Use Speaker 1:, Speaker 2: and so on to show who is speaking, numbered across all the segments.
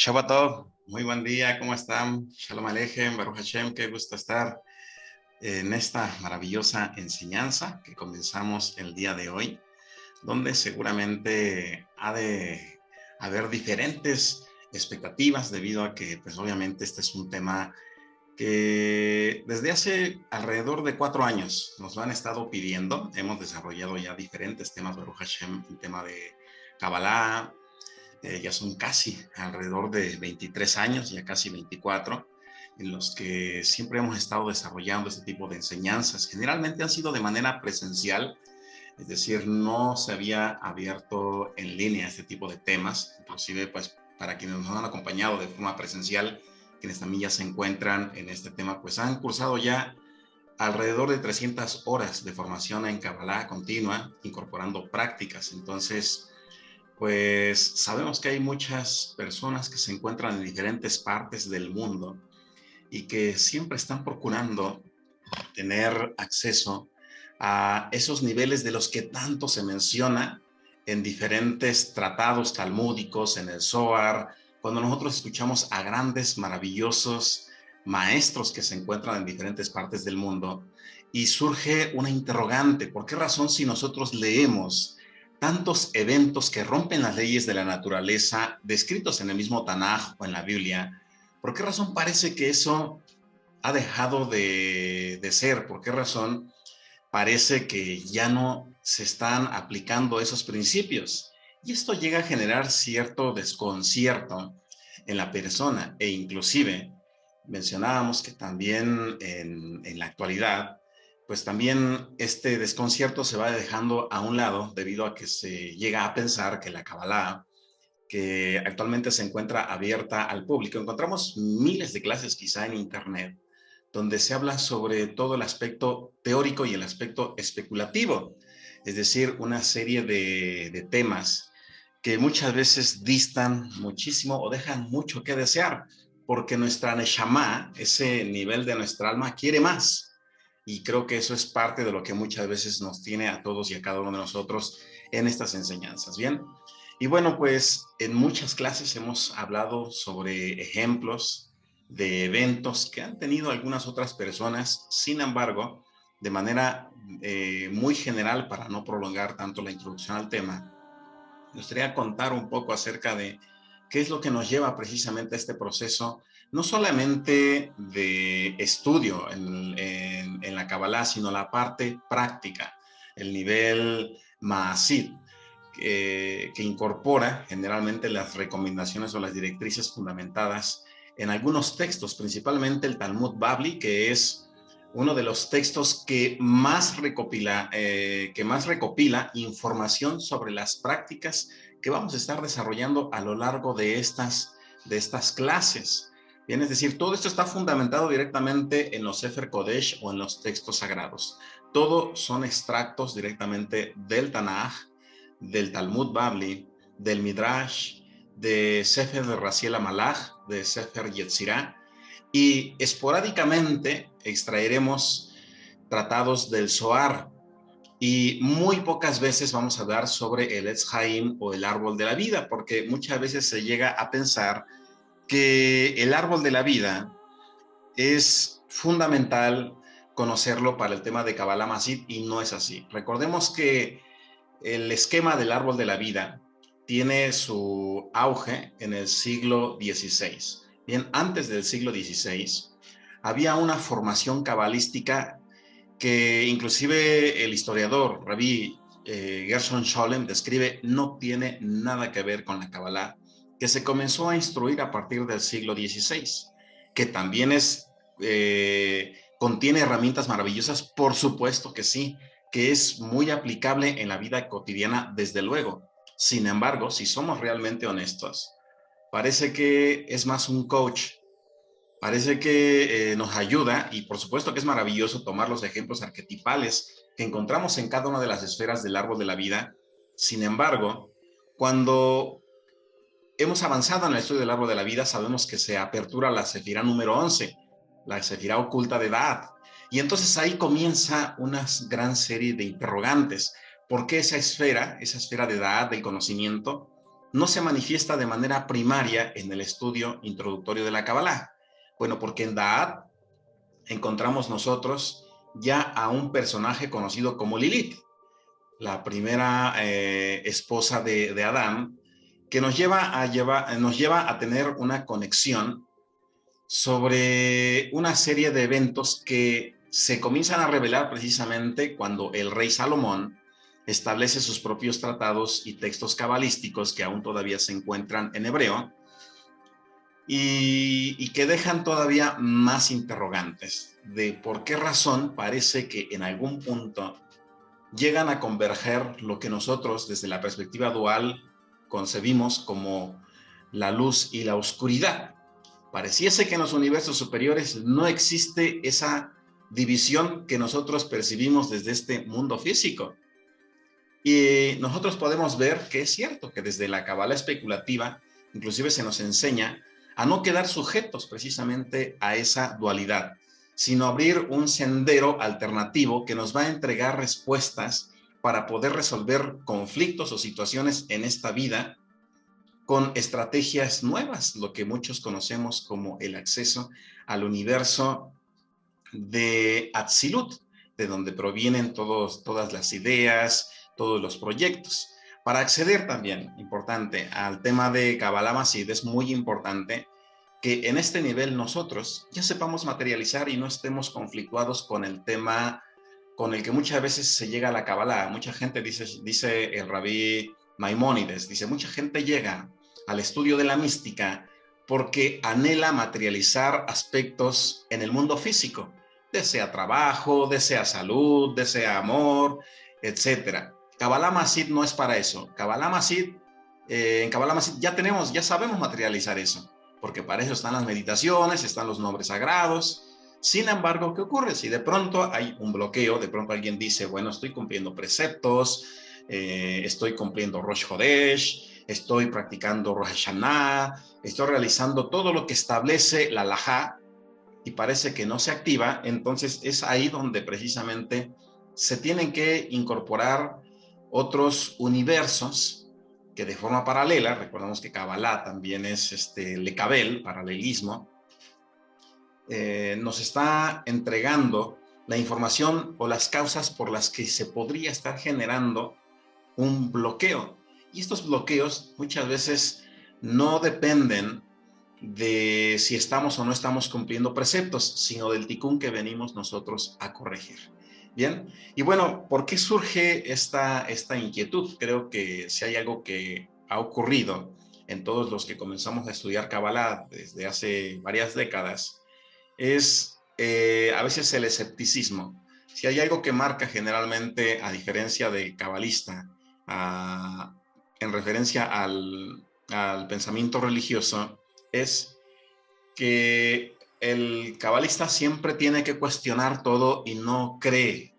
Speaker 1: Shabbat Tov, muy buen día, ¿cómo están? Shalom Aleichem, Baruch Hashem, qué gusto estar en esta maravillosa enseñanza que comenzamos el día de hoy, donde seguramente ha de haber diferentes expectativas debido a que, pues obviamente este es un tema que desde hace alrededor de 4 años nos lo han estado pidiendo. Hemos desarrollado ya diferentes temas, Baruch Hashem, el tema de Kabbalah. Ya son casi alrededor de 23 años, ya casi 24, en los que siempre hemos estado desarrollando este tipo de enseñanzas. Generalmente han sido de manera presencial, es decir, no se había abierto en línea este tipo de temas, inclusive pues para quienes nos han acompañado de forma presencial, quienes también ya se encuentran en este tema, pues han cursado ya alrededor de 300 horas de formación en Kabbalah continua, incorporando prácticas. Entonces, pues sabemos que hay muchas personas que se encuentran en diferentes partes del mundo y que siempre están procurando tener acceso a esos niveles de los que tanto se menciona en diferentes tratados talmúdicos, en el Zohar, cuando nosotros escuchamos a grandes, maravillosos maestros que se encuentran en diferentes partes del mundo, y surge una interrogante: ¿por qué razón, si nosotros leemos tantos eventos que rompen las leyes de la naturaleza descritos en el mismo Tanaj o en la Biblia, por qué razón parece que eso ha dejado de ser? ¿Por qué razón parece que ya no se están aplicando esos principios? Y esto llega a generar cierto desconcierto en la persona, e inclusive mencionábamos que también en la actualidad, pues también este desconcierto se va dejando a un lado debido a que se llega a pensar que la Kabbalah, que actualmente se encuentra abierta al público, encontramos miles de clases quizá en internet, donde se habla sobre todo el aspecto teórico y el aspecto especulativo, es decir, una serie de temas que muchas veces distan muchísimo o dejan mucho que desear, porque nuestra neshama, ese nivel de nuestra alma, quiere más. Y creo que eso es parte de lo que muchas veces nos tiene a todos y a cada uno de nosotros en estas enseñanzas. Bien, y bueno, pues en muchas clases hemos hablado sobre ejemplos de eventos que han tenido algunas otras personas. Sin embargo, de manera muy general, para no prolongar tanto la introducción al tema, me gustaría contar un poco acerca de qué es lo que nos lleva precisamente a este proceso, no solamente de estudio en la Kabbalah, sino la parte práctica, el nivel Maasid, que incorpora generalmente las recomendaciones o las directrices fundamentadas en algunos textos, principalmente el Talmud Babli, que es uno de los textos que más recopila información sobre las prácticas que vamos a estar desarrollando a lo largo de estas clases. Bien, es decir, todo esto está fundamentado directamente en los Sefer Kodesh o en los textos sagrados. Todo son extractos directamente del Tanaj, del Talmud Babli, del Midrash, de Sefer de Raziel Malach, de Sefer Yetzirah, y esporádicamente extraeremos tratados del Zohar, y muy pocas veces vamos a hablar sobre el Etz Haim o el árbol de la vida, porque muchas veces se llega a pensar que el árbol de la vida es fundamental conocerlo para el tema de Kabbalah Masid, y no es así. Recordemos que el esquema del árbol de la vida tiene su auge en el siglo XVI. Bien, antes del siglo XVI había una formación cabalística que inclusive el historiador Rabbi Gershon Scholem describe no tiene nada que ver con la Kabbalah, que se comenzó a instruir a partir del siglo XVI, que también contiene herramientas maravillosas, por supuesto que sí, que es muy aplicable en la vida cotidiana, desde luego. Sin embargo, si somos realmente honestos, parece que es más un coach, parece que nos ayuda, y por supuesto que es maravilloso tomar los ejemplos arquetipales que encontramos en cada una de las esferas del árbol de la vida. Sin embargo, cuando hemos avanzado en el estudio del árbol de la vida, sabemos que se apertura la sefirá número 11, la sefirá oculta de edad. Y entonces ahí comienza una gran serie de interrogantes. ¿Por qué esa esfera de edad, del conocimiento, no se manifiesta de manera primaria en el estudio introductorio de la Kabbalah? Bueno, porque en Da'at encontramos nosotros ya a un personaje conocido como Lilith, la primera esposa de Adán, que nos lleva a tener una conexión sobre una serie de eventos que se comienzan a revelar precisamente cuando el rey Salomón establece sus propios tratados y textos cabalísticos que aún todavía se encuentran en hebreo y que dejan todavía más interrogantes de por qué razón parece que en algún punto llegan a converger lo que nosotros desde la perspectiva dual concebimos como la luz y la oscuridad. Pareciese que en los universos superiores no existe esa división que nosotros percibimos desde este mundo físico. Y nosotros podemos ver que es cierto que desde la Kabbalah especulativa inclusive se nos enseña a no quedar sujetos precisamente a esa dualidad, sino abrir un sendero alternativo que nos va a entregar respuestas para poder resolver conflictos o situaciones en esta vida con estrategias nuevas, lo que muchos conocemos como el acceso al universo de Atzilut, de donde provienen todas las ideas, todos los proyectos. Para acceder también, importante, al tema de Kabbalah Masid, es muy importante que en este nivel nosotros ya sepamos materializar y no estemos conflictuados con el tema con el que muchas veces se llega a la Kabbalah. Mucha gente dice el rabí Maimónides, dice, mucha gente llega al estudio de la mística porque anhela materializar aspectos en el mundo físico, desea trabajo, desea salud, desea amor, etcétera. Kabbalah Masid no es para eso. Kabbalah Masid, en Kabbalah Masid ya sabemos materializar eso, porque para eso están las meditaciones, están los nombres sagrados. Sin embargo, ¿qué ocurre? Si de pronto hay un bloqueo, de pronto alguien dice, bueno, estoy cumpliendo preceptos, estoy cumpliendo Rosh Hodesh, estoy practicando Rosh Hashanah, estoy realizando todo lo que establece la halajá y parece que no se activa, entonces es ahí donde precisamente se tienen que incorporar otros universos que de forma paralela, recordemos que Kabbalah también es Lekabel, paralelismo, nos está entregando la información o las causas por las que se podría estar generando un bloqueo. Y estos bloqueos muchas veces no dependen de si estamos o no estamos cumpliendo preceptos, sino del ticún que venimos nosotros a corregir. Bien, y bueno, ¿por qué surge esta inquietud? Creo que si hay algo que ha ocurrido en todos los que comenzamos a estudiar Kabbalah desde hace varias décadas, es a veces el escepticismo. Si hay algo que marca generalmente, a diferencia de cabalista, en referencia al pensamiento religioso, es que el cabalista siempre tiene que cuestionar todo y no cree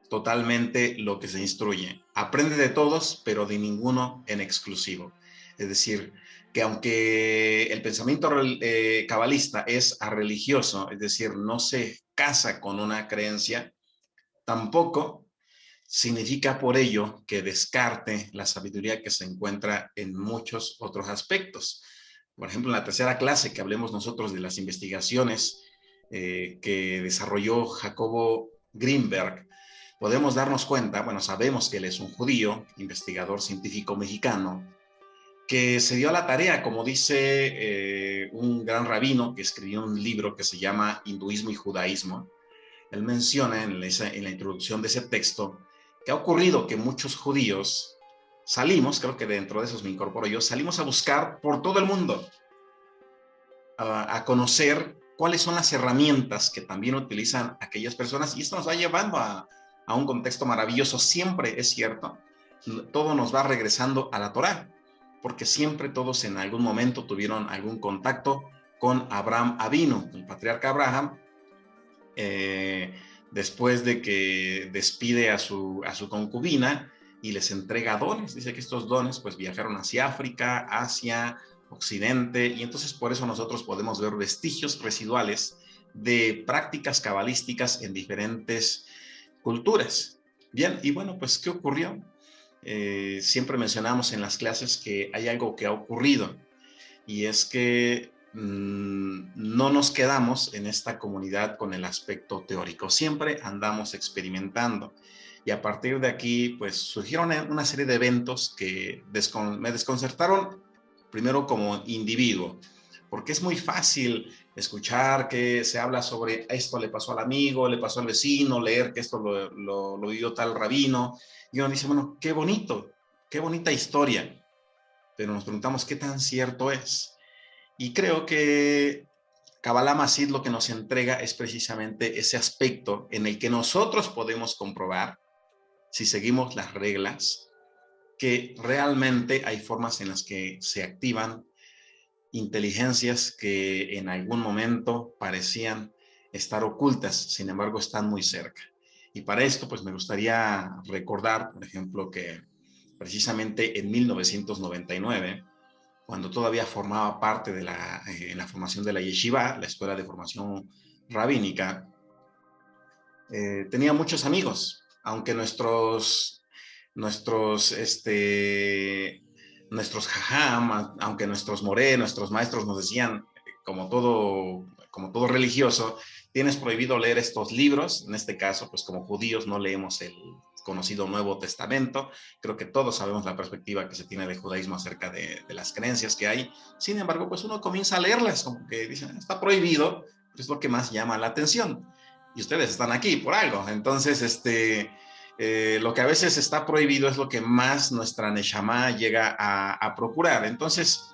Speaker 1: totalmente lo que se instruye. Aprende de todos, pero de ninguno en exclusivo. Es decir, que aunque el pensamiento cabalista es religioso, es decir, no se casa con una creencia, tampoco significa por ello que descarte la sabiduría que se encuentra en muchos otros aspectos. Por ejemplo, en la tercera clase que hablemos nosotros de las investigaciones que desarrolló Jacobo Greenberg, podemos darnos cuenta, bueno, sabemos que él es un judío, investigador científico mexicano, que se dio a la tarea, como dice un gran rabino que escribió un libro que se llama Hinduismo y Judaísmo. Él menciona en la introducción de ese texto que ha ocurrido que muchos judíos salimos, creo que dentro de esos me incorporo yo, salimos a buscar por todo el mundo, a conocer cuáles son las herramientas que también utilizan aquellas personas, y esto nos va llevando a un contexto maravilloso. Siempre es cierto, todo nos va regresando a la Torá, porque siempre todos en algún momento tuvieron algún contacto con Abraham Avinu, el patriarca Abraham, después de que despide a su concubina y les entrega dones. Dice que estos dones pues viajaron hacia África, Asia, Occidente, y entonces por eso nosotros podemos ver vestigios residuales de prácticas cabalísticas en diferentes culturas. Bien, y bueno, pues ¿qué ocurrió? siempre mencionamos en las clases que hay algo que ha ocurrido y es que no nos quedamos en esta comunidad con el aspecto teórico, siempre andamos experimentando. Y a partir de aquí, pues surgieron una serie de eventos que me desconcertaron primero como individuo, porque es muy fácil escuchar que se habla sobre esto le pasó al amigo, le pasó al vecino, leer que esto lo vivió tal rabino, y uno dice, bueno, qué bonito, qué bonita historia, pero nos preguntamos qué tan cierto es. Y creo que Kabbalah Masid lo que nos entrega es precisamente ese aspecto en el que nosotros podemos comprobar, si seguimos las reglas, que realmente hay formas en las que se activan inteligencias que en algún momento parecían estar ocultas, sin embargo están muy cerca. Y para esto, pues me gustaría recordar, por ejemplo, que precisamente en 1999, cuando todavía formaba parte de la formación de la Yeshiva, la Escuela de Formación Rabínica, tenía muchos amigos, aunque nuestros jajam, aunque nuestros moré, nuestros maestros nos decían, como todo religioso, tienes prohibido leer estos libros. En este caso, pues como judíos no leemos el conocido Nuevo Testamento. Creo que todos sabemos la perspectiva que se tiene del judaísmo acerca de las creencias que hay. Sin embargo, pues uno comienza a leerlas, como que dicen, está prohibido, pero es lo que más llama la atención. Y ustedes están aquí por algo. Entonces, lo que a veces está prohibido es lo que más nuestra Neshama llega a procurar. Entonces,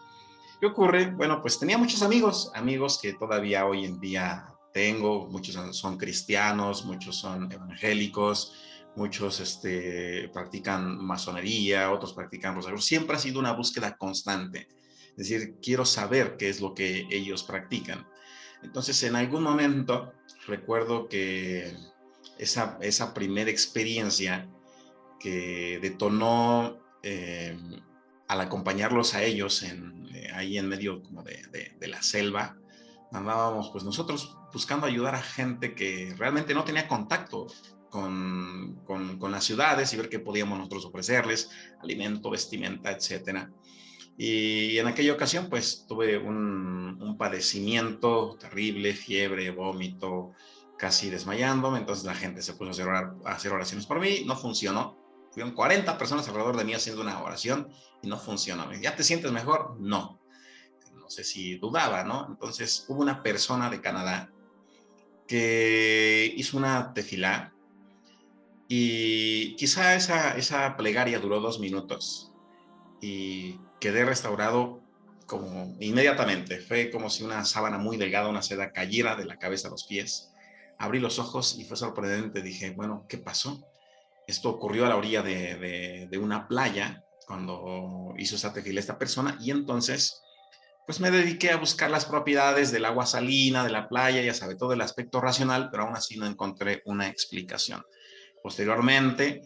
Speaker 1: ¿qué ocurre? Bueno, pues tenía muchos amigos que todavía hoy en día tengo, muchos son cristianos, muchos son evangélicos, muchos practican masonería, otros practican rosario. Siempre ha sido una búsqueda constante. Es decir, quiero saber qué es lo que ellos practican. Entonces, en algún momento recuerdo que esa primera experiencia que detonó al acompañarlos a ellos ahí en medio como de la selva, andábamos pues nosotros buscando ayudar a gente que realmente no tenía contacto con las ciudades y ver qué podíamos nosotros ofrecerles, alimento, vestimenta, etcétera. Y en aquella ocasión pues tuve un padecimiento terrible, fiebre, vómito, casi desmayándome. Entonces la gente se puso a hacer oraciones por mí, no funcionó. Fueron 40 personas alrededor de mí haciendo una oración y no funcionó. ¿Ya te sientes mejor? No. No sé si dudaba, ¿no? Entonces hubo una persona de Canadá que hizo una tefilá y quizá esa plegaria duró 2 minutos y quedé restaurado como inmediatamente. Fue como si una sábana muy delgada, una seda, cayera de la cabeza a los pies. Abrí los ojos y fue sorprendente. Dije, bueno, ¿qué pasó? Esto ocurrió a la orilla de una playa cuando hizo esa tefila esta persona, y entonces pues me dediqué a buscar las propiedades del agua salina, de la playa, ya sabe, todo el aspecto racional, pero aún así no encontré una explicación. Posteriormente,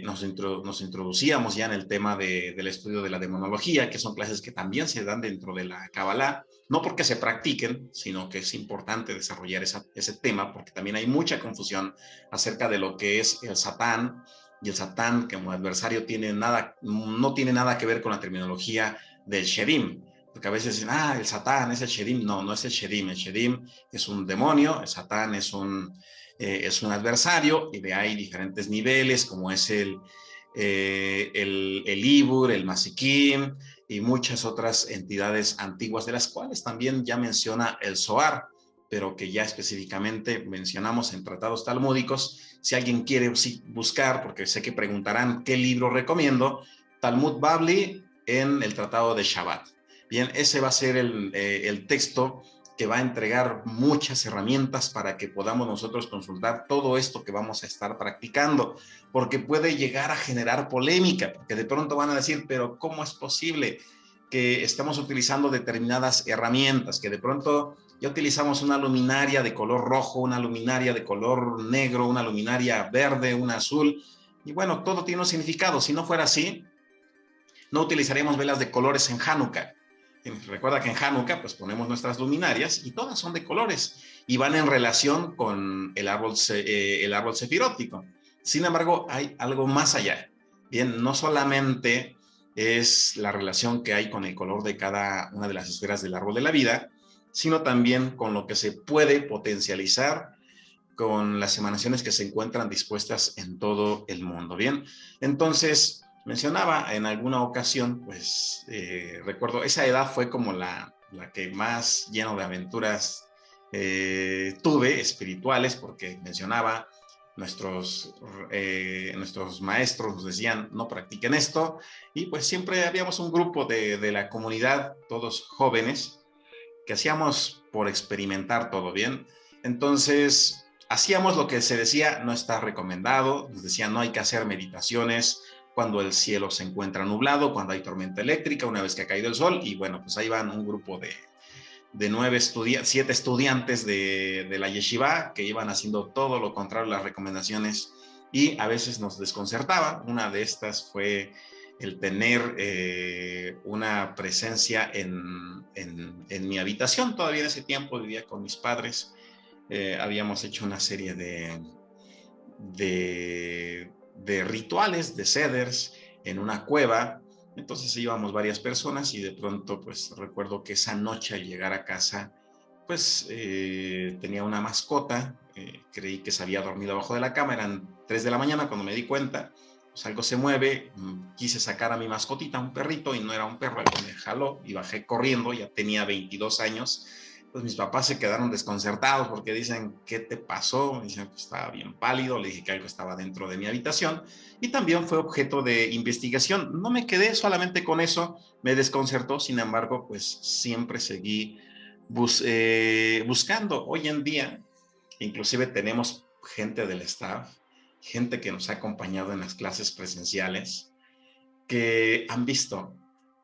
Speaker 1: nos introducíamos ya en el tema del estudio de la demonología, que son clases que también se dan dentro de la Kabbalah, no porque se practiquen, sino que es importante desarrollar ese tema, porque también hay mucha confusión acerca de lo que es el Satán, y el Satán como adversario no tiene nada que ver con la terminología del Shedim, porque a veces dicen, el Satán es el Shedim. No, no es el Shedim es un demonio, el Satán es un adversario, y de ahí diferentes niveles, como es el Ibur, el Masikim y muchas otras entidades antiguas, de las cuales también ya menciona el Zohar, pero que ya específicamente mencionamos en tratados talmúdicos. Si alguien quiere buscar, porque sé que preguntarán qué libro recomiendo, Talmud Bavli en el Tratado de Shabbat. Bien, ese va a ser el texto que va a entregar muchas herramientas para que podamos nosotros consultar todo esto que vamos a estar practicando, porque puede llegar a generar polémica, porque de pronto van a decir, pero ¿cómo es posible que estamos utilizando determinadas herramientas, que de pronto ya utilizamos una luminaria de color rojo, una luminaria de color negro, una luminaria verde, una azul? Y bueno, todo tiene un significado. Si no fuera así, no utilizaríamos velas de colores en Hanukkah. Recuerda que en Hanukkah pues ponemos nuestras luminarias y todas son de colores y van en relación con el árbol sefirótico. Sin embargo, hay algo más allá. Bien, no solamente es la relación que hay con el color de cada una de las esferas del árbol de la vida, sino también con lo que se puede potencializar con las emanaciones que se encuentran dispuestas en todo el mundo. Bien, entonces mencionaba en alguna ocasión, pues recuerdo, esa edad fue como la que más lleno de aventuras tuve espirituales, porque mencionaba, nuestros maestros nos decían, no practiquen esto, y pues siempre habíamos un grupo de la comunidad, todos jóvenes, que hacíamos por experimentar todo bien. Entonces, hacíamos lo que se decía, no está recomendado, nos decían, no hay que hacer meditaciones cuando el cielo se encuentra nublado, cuando hay tormenta eléctrica, una vez que ha caído el sol, y bueno, pues ahí van un grupo de 7 estudiantes de la yeshiva que iban haciendo todo lo contrario a las recomendaciones y a veces nos desconcertaba. Una de estas fue el tener una presencia en mi habitación. Todavía en ese tiempo vivía con mis padres. Habíamos hecho una serie de rituales, de seders en una cueva. Entonces íbamos varias personas y de pronto pues recuerdo que esa noche al llegar a casa pues tenía una mascota, creí que se había dormido abajo de la cama, eran 3 de la mañana cuando me di cuenta, pues algo se mueve, quise sacar a mi mascotita, un perrito, y no era un perro, algo me jaló y bajé corriendo, ya tenía 22 años, pues mis papás se quedaron desconcertados porque dicen, ¿qué te pasó? Me dicen, pues estaba bien pálido, le dije que algo estaba dentro de mi habitación y también fue objeto de investigación. No me quedé solamente con eso, me desconcertó, sin embargo, pues siempre seguí buscando. Hoy en día, inclusive tenemos gente del staff, gente que nos ha acompañado en las clases presenciales, que han visto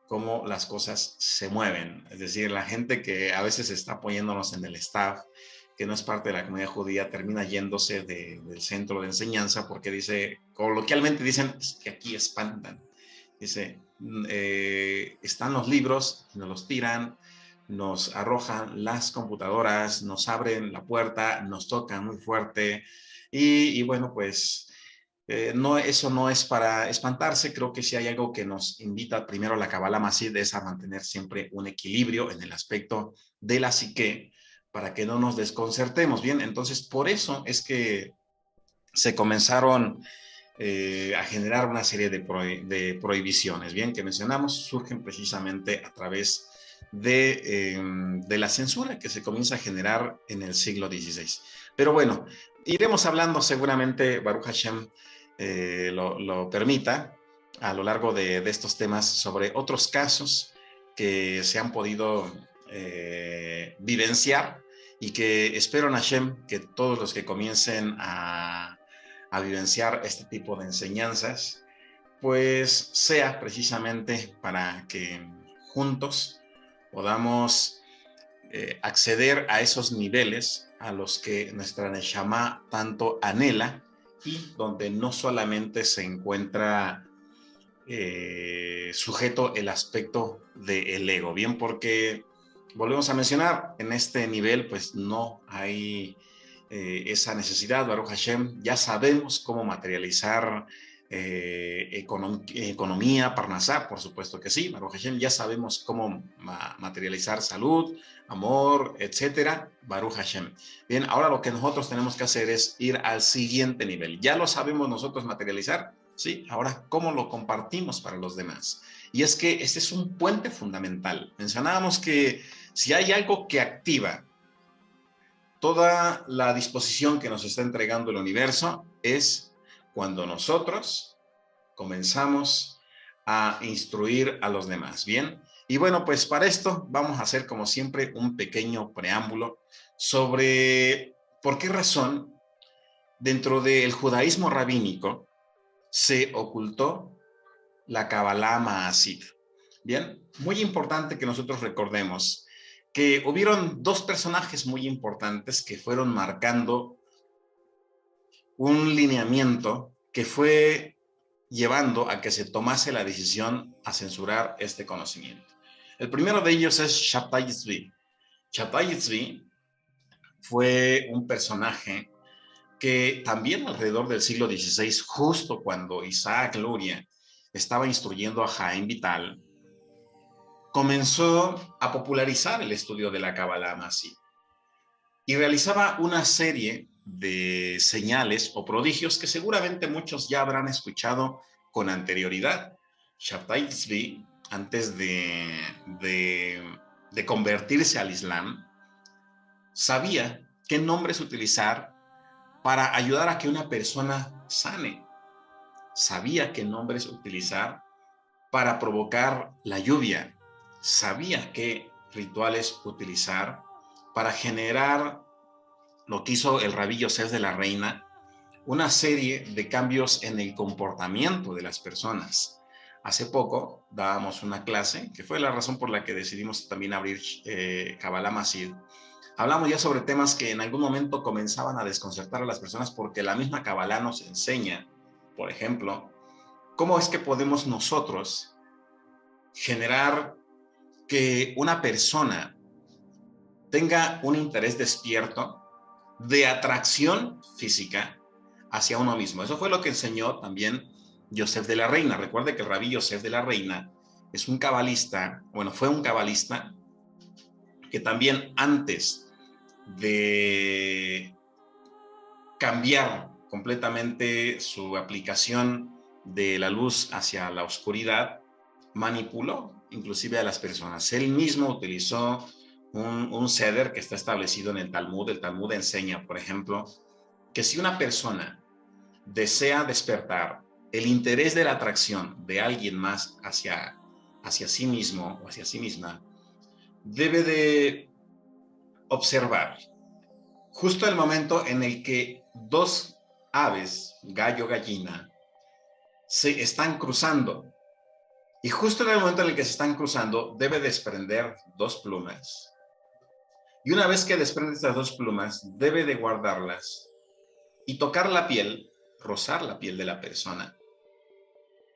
Speaker 1: cómo las cosas se mueven. Es decir, la gente que a veces está apoyándonos en el staff, que no es parte de la comunidad judía, termina yéndose del centro de enseñanza porque dice, coloquialmente dicen, es que aquí espantan. Dice, están los libros, nos los tiran, nos arrojan las computadoras, nos abren la puerta, nos tocan muy fuerte y bueno, pues no, eso no es para espantarse. Creo que si hay algo que nos invita primero la Kabbalah Masid es a mantener siempre un equilibrio en el aspecto de la psique para que no nos desconcertemos. Bien, entonces por eso es que se comenzaron a generar una serie de prohibiciones, bien, que mencionamos, surgen precisamente a través de la censura que se comienza a generar en el siglo XVI. Pero bueno, iremos hablando seguramente, Baruch Hashem lo permita, a lo largo de estos temas sobre otros casos que se han podido vivenciar y que espero en Hashem que todos los que comiencen a vivenciar este tipo de enseñanzas, pues sea precisamente para que juntos podamos acceder a esos niveles a los que nuestra Neshama tanto anhela y donde no solamente se encuentra sujeto el aspecto del ego, bien, porque volvemos a mencionar, en este nivel pues no hay esa necesidad. Baruch Hashem, ya sabemos cómo materializar economía, Parnasá, por supuesto que sí, Baruch Hashem, ya sabemos cómo materializar salud, amor, etcétera, Baruch Hashem. Bien, ahora lo que nosotros tenemos que hacer es ir al siguiente nivel. Ya lo sabemos nosotros materializar, ¿sí? Ahora, ¿cómo lo compartimos para los demás? Y es que este es un puente fundamental. Mencionábamos que si hay algo que activa toda la disposición que nos está entregando el universo, es cuando nosotros comenzamos a instruir a los demás. Bien, y bueno, pues para esto vamos a hacer como siempre un pequeño preámbulo sobre por qué razón dentro del judaísmo rabínico se ocultó la Kabbalah Maasid. Bien, muy importante que nosotros recordemos que hubieron dos personajes muy importantes que fueron marcando un lineamiento que fue llevando a que se tomase la decisión a censurar este conocimiento. El primero de ellos es Shabtai Tzvi. Shabtai Tzvi fue un personaje que también alrededor del siglo XVI, justo cuando Isaac Luria estaba instruyendo a Jaime Vital, comenzó a popularizar el estudio de la Kabbalah Hamasí y realizaba una serie de señales o prodigios que seguramente muchos ya habrán escuchado con anterioridad. Shabtai Tzvi, antes de convertirse al Islam, sabía qué nombres utilizar para ayudar a que una persona sane. Sabía qué nombres utilizar para provocar la lluvia. Sabía qué rituales utilizar para generar lo que hizo el Rabí Yosef de la Reina, una serie de cambios en el comportamiento de las personas. Hace poco dábamos una clase, que fue la razón por la que decidimos también abrir Kabbalah Hamasí. Hablamos ya sobre temas que en algún momento comenzaban a desconcertar a las personas porque la misma Kabbalah nos enseña, por ejemplo, cómo es que podemos nosotros generar que una persona tenga un interés despierto de atracción física hacia uno mismo. Eso fue lo que enseñó también Yosef de la Reina. Recuerde que el Rabí Yosef de la Reina es un cabalista, bueno, fue un cabalista que también antes de cambiar completamente su aplicación de la luz hacia la oscuridad, manipuló inclusive a las personas. Él mismo utilizó un ceder que está establecido en el Talmud. El Talmud enseña, por ejemplo, que si una persona desea despertar el interés de la atracción de alguien más hacia sí mismo o hacia sí misma, debe de observar justo el momento en el que dos aves, gallo, gallina, se están cruzando. Y justo en el momento en el que se están cruzando, debe desprender dos plumas. Y una vez que desprende estas dos plumas, debe de guardarlas y tocar la piel, rozar la piel de la persona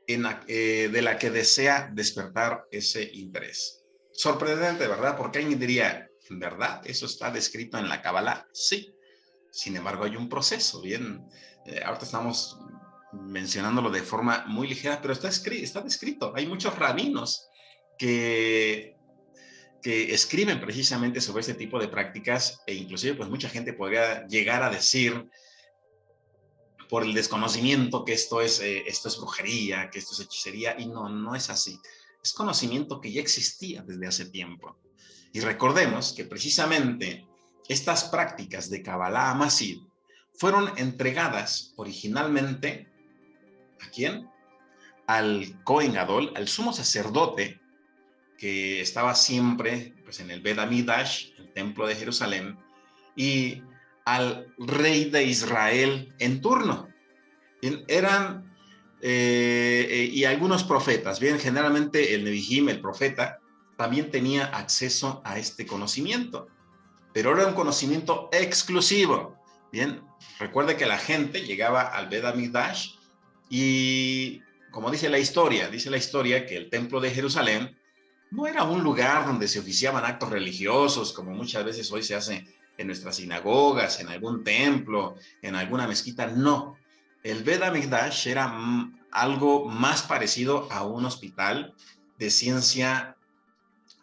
Speaker 1: de la que desea despertar ese interés. Sorprendente, ¿verdad? Porque alguien diría, ¿en verdad eso está descrito en la Kabbalah? Sí. Sin embargo, hay un proceso, bien. Ahorita estamos mencionándolo de forma muy ligera, pero está descrito. Hay muchos rabinos que escriben precisamente sobre este tipo de prácticas e inclusive pues mucha gente podría llegar a decir por el desconocimiento que esto es brujería, que esto es hechicería, y no, no es así. Es conocimiento que ya existía desde hace tiempo. Y recordemos que precisamente estas prácticas de Kabbalah Hamasí fueron entregadas originalmente, ¿a quién? Al Kohen Gadol, al sumo sacerdote, que estaba siempre pues, en el Bet Amidash, el templo de Jerusalén, y al rey de Israel en turno. Eran y algunos profetas, bien, generalmente el Nebihim, el profeta, también tenía acceso a este conocimiento, pero era un conocimiento exclusivo. Bien, recuerde que la gente llegaba al Bet Amidash y, como dice la historia que el templo de Jerusalén no era un lugar donde se oficiaban actos religiosos, como muchas veces hoy se hace en nuestras sinagogas, en algún templo, en alguna mezquita. No, el Bet HaMikdash era algo más parecido a un hospital de ciencia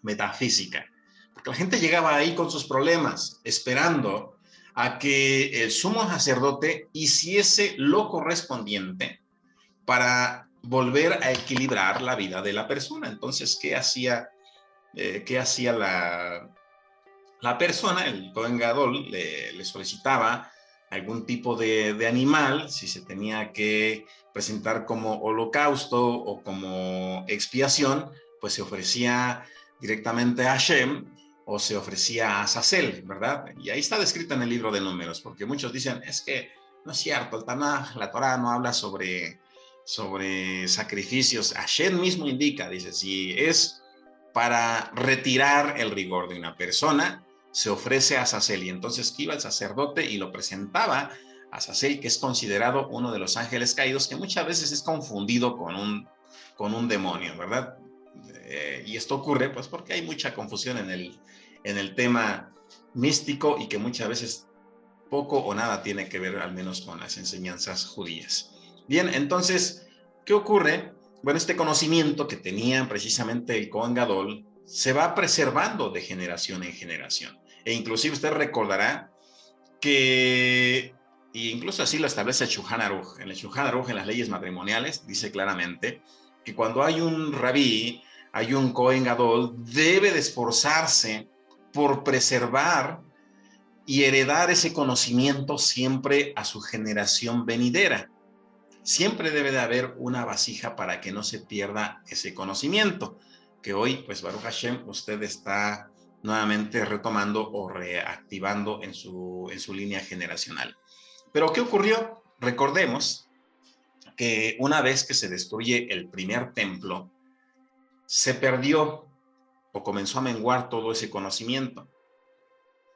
Speaker 1: metafísica, porque la gente llegaba ahí con sus problemas, esperando a que el sumo sacerdote hiciese lo correspondiente para volver a equilibrar la vida de la persona. Entonces, ¿qué hacía la persona? El Kohen Gadol le solicitaba algún tipo de animal, si se tenía que presentar como holocausto o como expiación, pues se ofrecía directamente a Hashem o se ofrecía a Azazel, ¿verdad? Y ahí está descrito en el libro de Números, porque muchos dicen, es que no es cierto, el Tanaj, la Torah no habla sobre sacrificios. Hashem mismo indica, dice, si es para retirar el rigor de una persona, se ofrece a Azazel. Y entonces iba el sacerdote y lo presentaba a Azazel, que es considerado uno de los ángeles caídos, que muchas veces es confundido con un demonio, ¿verdad? Y esto ocurre pues porque hay mucha confusión en el tema místico y que muchas veces poco o nada tiene que ver al menos con las enseñanzas judías. Bien, entonces, ¿qué ocurre? bueno, este conocimiento que tenía precisamente el Cohen Gadol se va preservando de generación en generación. E inclusive usted recordará que, e incluso así lo establece el Shulchan Aruch. En el Shulchan Aruch, en las leyes matrimoniales, dice claramente que cuando hay un rabí, hay un Cohen Gadol, debe de esforzarse por preservar y heredar ese conocimiento siempre a su generación venidera. Siempre debe de haber una vasija para que no se pierda ese conocimiento, que hoy, pues Baruch Hashem, usted está nuevamente retomando o reactivando en su línea generacional. Pero ¿qué ocurrió? Recordemos que una vez que se destruye el primer templo, se perdió o comenzó a menguar todo ese conocimiento.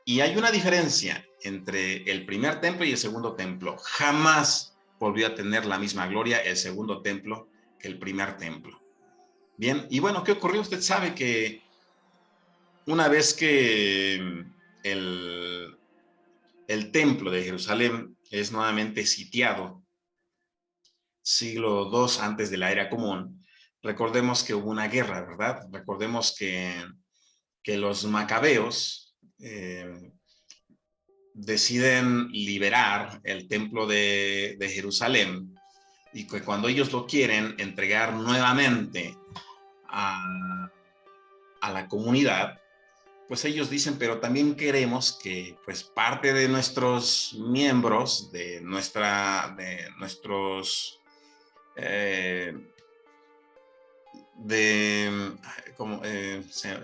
Speaker 1: Y hay una diferencia entre el primer templo y el segundo templo. Jamás volvió a tener la misma gloria el segundo templo que el primer templo. Bien, y bueno, ¿qué ocurrió? Usted sabe que una vez que el templo de Jerusalén es nuevamente sitiado, siglo II antes de la era común, recordemos que hubo una guerra, ¿verdad? Recordemos que los macabeos deciden liberar el templo de Jerusalén y que cuando ellos lo quieren entregar nuevamente a la comunidad, pues ellos dicen, pero también queremos que pues parte de nuestros miembros, de nuestros, se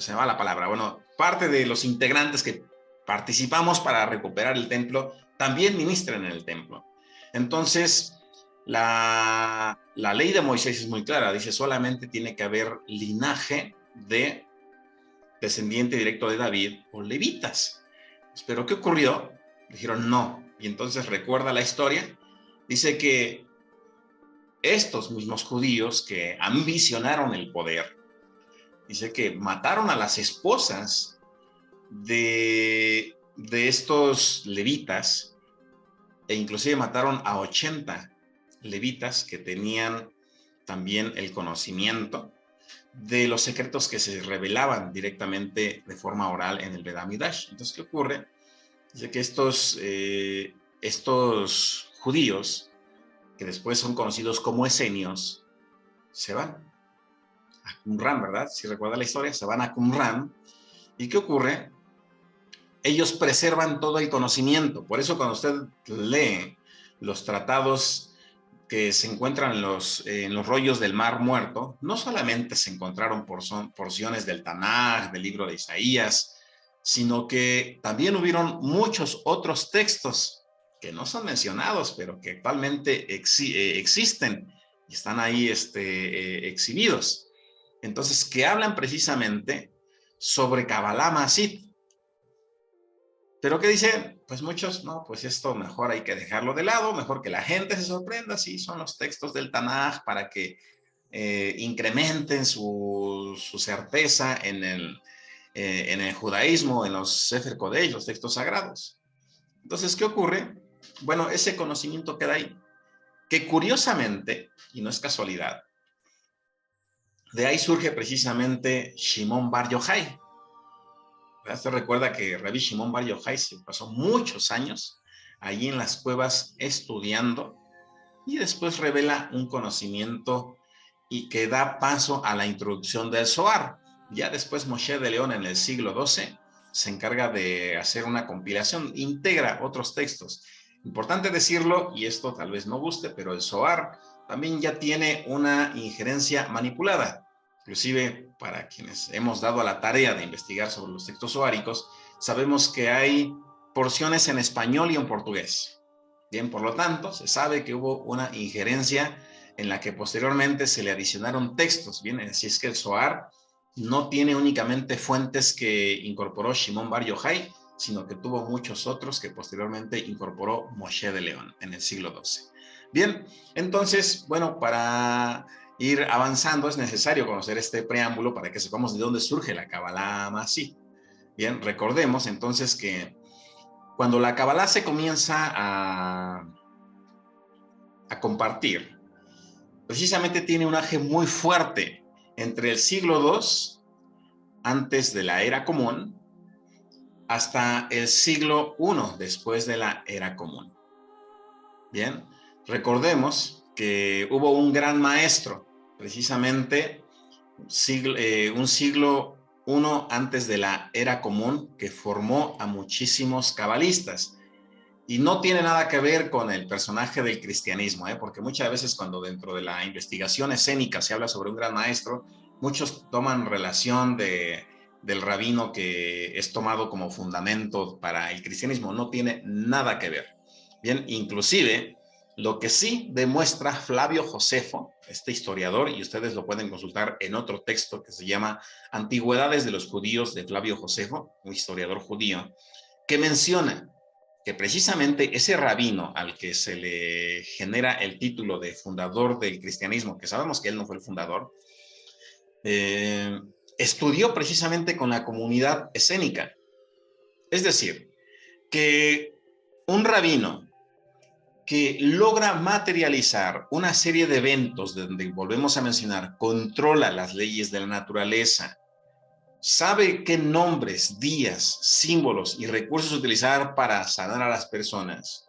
Speaker 1: me va la palabra, bueno, parte de los integrantes que participamos para recuperar el templo, también ministren en el templo. Entonces, la ley de Moisés es muy clara, dice solamente tiene que haber linaje de descendiente directo de David o levitas. Pero ¿qué ocurrió? Dijeron no. Y entonces recuerda la historia, dice que estos mismos judíos que ambicionaron el poder, dice que mataron a las esposas de estos levitas e inclusive mataron a 80 levitas que tenían también el conocimiento de los secretos que se revelaban directamente de forma oral en el Beit Hamidrash. Entonces, ¿qué ocurre? Dice que estos judíos, que después son conocidos como esenios, se van a Qumran, ¿verdad? Si recuerda la historia, se van a Qumran. ¿Y qué ocurre? Ellos preservan todo el conocimiento. Por eso cuando usted lee los tratados que se encuentran en los rollos del Mar Muerto, no solamente se encontraron porciones del Tanaj, del libro de Isaías, sino que también hubieron muchos otros textos que no son mencionados, pero que actualmente existen y están ahí exhibidos. Entonces, que hablan precisamente sobre Kabbalah Masid. Pero ¿qué dicen? Pues muchos, no, pues esto mejor hay que dejarlo de lado, mejor que la gente se sorprenda, sí, son los textos del Tanaj para que incrementen su certeza en el judaísmo, en los Sefer Kodesh, los textos sagrados. Entonces, ¿qué ocurre? Bueno, ese conocimiento queda ahí, que curiosamente, y no es casualidad, de ahí surge precisamente Shimon Bar Yochai. Usted recuerda que Rabbi Shimon Bar Yochai se pasó muchos años allí en las cuevas estudiando y después revela un conocimiento y que da paso a la introducción del Zohar. Ya después Moshe de León en el siglo XII se encarga de hacer una compilación, integra otros textos. Importante decirlo, y esto tal vez no guste, pero el Zohar también ya tiene una injerencia manipulada. Inclusive para quienes hemos dado a la tarea de investigar sobre los textos zoháricos, sabemos que hay porciones en español y en portugués. Bien, por lo tanto, se sabe que hubo una injerencia en la que posteriormente se le adicionaron textos. Bien, así es que el Zohar no tiene únicamente fuentes que incorporó Shimon Bar Yochai, sino que tuvo muchos otros que posteriormente incorporó Moshe de León en el siglo XII. Bien, entonces, bueno, para ir avanzando es necesario conocer este preámbulo para que sepamos de dónde surge la Kabbalah Masid. Bien, recordemos entonces que cuando la Kabbalah se comienza a compartir, precisamente tiene un auge muy fuerte entre el siglo II, antes de la era común, hasta el siglo I, después de la era común. Bien, recordemos que hubo un gran maestro, precisamente un siglo I antes de la era común, que formó a muchísimos cabalistas. Y no tiene nada que ver con el personaje del cristianismo, porque muchas veces cuando dentro de la investigación escénica se habla sobre un gran maestro, muchos toman relación del rabino que es tomado como fundamento para el cristianismo. No tiene nada que ver. Bien, inclusive lo que sí demuestra Flavio Josefo, este historiador, y ustedes lo pueden consultar en otro texto que se llama Antigüedades de los Judíos de Flavio Josefo, un historiador judío, que menciona que precisamente ese rabino al que se le genera el título de fundador del cristianismo, que sabemos que él no fue el fundador, estudió precisamente con la comunidad escénica. Es decir, que un rabino que logra materializar una serie de eventos donde, volvemos a mencionar, controla las leyes de la naturaleza, sabe qué nombres, días, símbolos y recursos utilizar para sanar a las personas,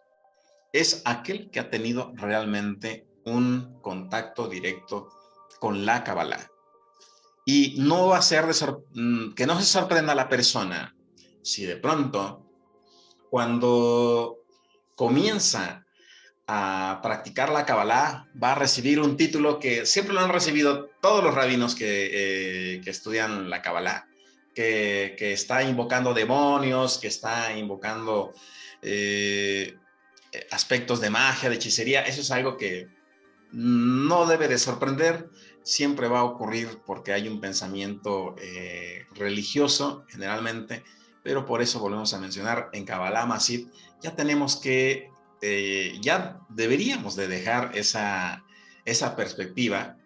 Speaker 1: es aquel que ha tenido realmente un contacto directo con la Kabbalah. Y no va a ser que no se sorprenda a la persona si de pronto, cuando comienza a practicar la Kabbalah, va a recibir un título que siempre lo han recibido todos los rabinos que estudian la Kabbalah, que está invocando demonios, que está invocando aspectos de magia, de hechicería. Eso es algo que no debe de sorprender, siempre va a ocurrir porque hay un pensamiento religioso generalmente, pero por eso volvemos a mencionar, en Kabbalah Masid ya tenemos que, ya deberíamos de dejar esa perspectiva